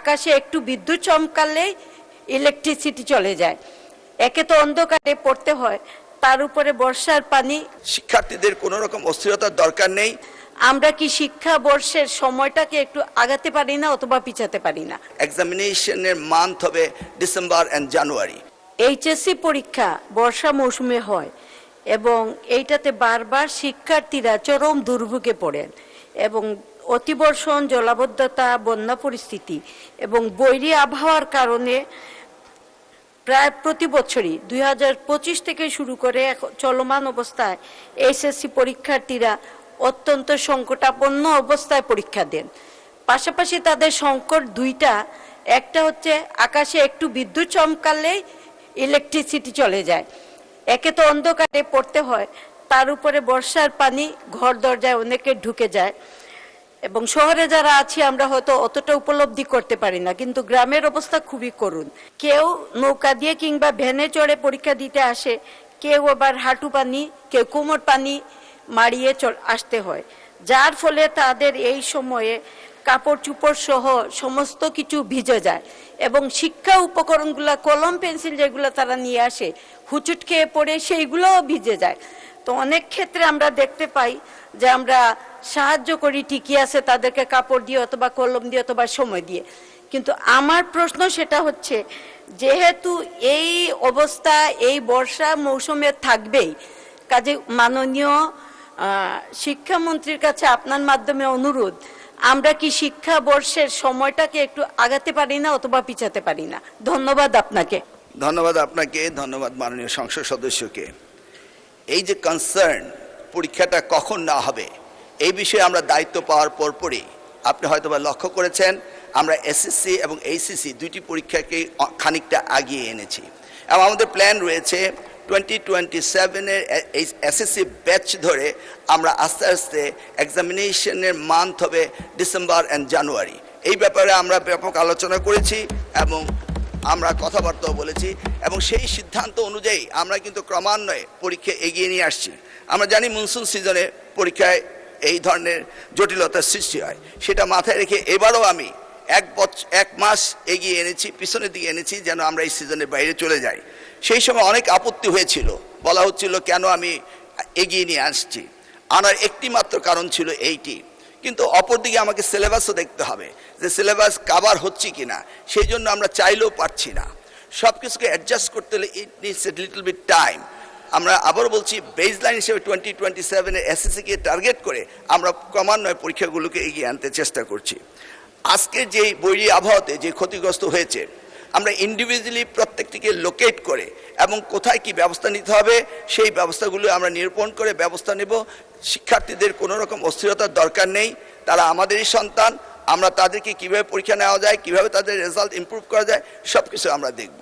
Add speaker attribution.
Speaker 1: আকাশে একটু বিদ্যুৎ চমকালেই ইলেকট্রিসিটি চলে যায়। একে তো অন্ধকারে পড়তে হয়, তার উপরে বর্ষার পানি।
Speaker 2: শিক্ষার্থীদের কোনো রকম অস্থিরতার দরকার নেই।
Speaker 1: আমরা কি শিক্ষাবর্ষের সময়টাকে একটু আগাতে পারি না অথবা পিছাতে পারি না?
Speaker 2: এক্সামিনেশনের মান্থ হবে ডিসেম্বর এন্ড জানুয়ারি।
Speaker 1: এইচএসসি পরীক্ষা বর্ষা মৌসুমে হয় এবং এইটাতে বারবার শিক্ষার্থীরা চরম দুর্ভোগে পড়েন এবং অতিবর্ষণ, জলাবদ্ধতা, বন্যা পরিস্থিতি এবং বৈরী আবহাওয়ার কারণে প্রায় প্রতি বছরই 2025 থেকে শুরু করে চলমান অবস্থায় এইচএসসি পরীক্ষার্থীরা অত্যন্ত সংকটাপন্ন অবস্থায় পরীক্ষা দেন। পাশাপাশি তাদের সংকট দুইটা, একটা হচ্ছে আকাশে একটু বিদ্যুৎ চমকালেই ইলেকট্রিসিটি চলে যায়। একে তো অন্ধকারে পড়তে হয়, তার উপরে বর্ষার পানি ঘর দরজায় অনেকে ঢুকে যায় এবং শহরে যারা আছি আমরা হয়তো অতটা উপলব্ধি করতে পারি না, কিন্তু গ্রামের অবস্থা খুবই করুণ। কেউ নৌকা দিয়ে কিংবা ভ্যানে চড়ে পরীক্ষা দিতে আসে, কেউ আবার হাঁটু পানি, কেউ কোমর পানি মারিয়ে আসতে হয়, যার ফলে তাদের এই সময়ে কাপড় চুপড় সহ সমস্ত কিছু ভিজে যায় এবং শিক্ষা উপকরণগুলো, কলম পেন্সিল যেগুলো তারা নিয়ে আসে, হুচুট খেয়ে পড়ে সেইগুলোও ভিজে যায়। তো অনেক ক্ষেত্রে আমরা দেখতে পাই যে আমরা সাহায্য করি ঠিকই আছে তাদেরকে কাপড় দিয়ে অথবা কলম দিয়ে অথবা সময় দিয়ে, কিন্তু আমার প্রশ্ন সেটা হচ্ছে, যেহেতু এই অবস্থা এই বর্ষা মৌসুমে থাকবেই, কাজে মাননীয় শিক্ষামন্ত্রীর কাছে আপনার মাধ্যমে অনুরোধ, আমরা কি শিক্ষাবর্ষের সময়টাকে একটু আগাতে পারি না অথবা পিছাতে পারি না? ধন্যবাদ আপনাকে।
Speaker 2: ধন্যবাদ আপনাকে, ধন্যবাদ মাননীয় সংসদ সদস্যকে। এই যে কনসার্ন পরীক্ষাটা কখন না হবে এই বিষয়ে আমরা দায়িত্ব পাওয়ার পরপরই আপনি হয়তোবা লক্ষ্য করেছেন আমরা এসএসসি এবং এইচএসসি দুইটি পরীক্ষাকে খানিকটা আগিয়ে এনেছি এবং আমাদের প্ল্যান রয়েছে 2027-এর এসএসসি ব্যাচ ধরে আমরা আস্তে আস্তে এক্সামিনেশনের মান্থ হবে ডিসেম্বর এন্ড জানুয়ারি। এই ব্যাপারে আমরা ব্যাপক আলোচনা করেছি এবং আমরা কথাবার্তাও বলেছি এবং সেই সিদ্ধান্ত অনুযায়ী আমরা কিন্তু ক্রমান্বয়ে পরীক্ষা এগিয়ে নিয়ে আসছি। আমরা জানি মনসুন সিজনে পরীক্ষায় এই ধরনের জটিলতার সৃষ্টি হয়, সেটা মাথায় রেখে এবারও আমি এক মাস এগিয়ে এনেছি, পিছনের দিকে এনেছি, যেন আমরা এই সিজনের বাইরে চলে যাই। সেই সময় অনেক আপত্তি হয়েছিল, বলা হচ্ছিল কেন আমি এগিয়ে নিয়ে আসছি। আনার একটি মাত্র কারণ ছিল এইটি, কিন্তু অপরদিকে আমাকে সিলেবাসও দেখতে হবে যে সিলেবাস কাভার হচ্ছে কিনা, সেই জন্য আমরা চাইলেও পারছি না। সব কিছুকে অ্যাডজাস্ট করতে হলে it needs a little bit time. আমরা আবার বলছি বেসলাইন হিসেবে 2027-এর এসএসসিকে টার্গেট করে আমরা ক্রমান্বয়ে পরীক্ষাগুলোকে এগিয়ে আনতে চেষ্টা করছি। আজকে যে বৈরী আবহাওয়াতে যে ক্ষতিগ্রস্ত হয়েছে, আমরা ইন্ডিভিজুয়ালি প্রত্যেকটিকে লোকেট করে এবং কোথায় কি ব্যবস্থা নিতে হবে সেই ব্যবস্থাগুলো আমরা নিরূপণ করে ব্যবস্থা নেব। শিক্ষার্থীদের কোনো রকম অস্থিরতার দরকার নেই, তারা আমাদেরই সন্তান। আমরা তাদেরকে কিভাবে পরীক্ষা নেওয়া যায়, কিভাবে তাদের রেজাল্ট ইমপ্রুভ করা যায়, সব কিছু আমরা দেখব।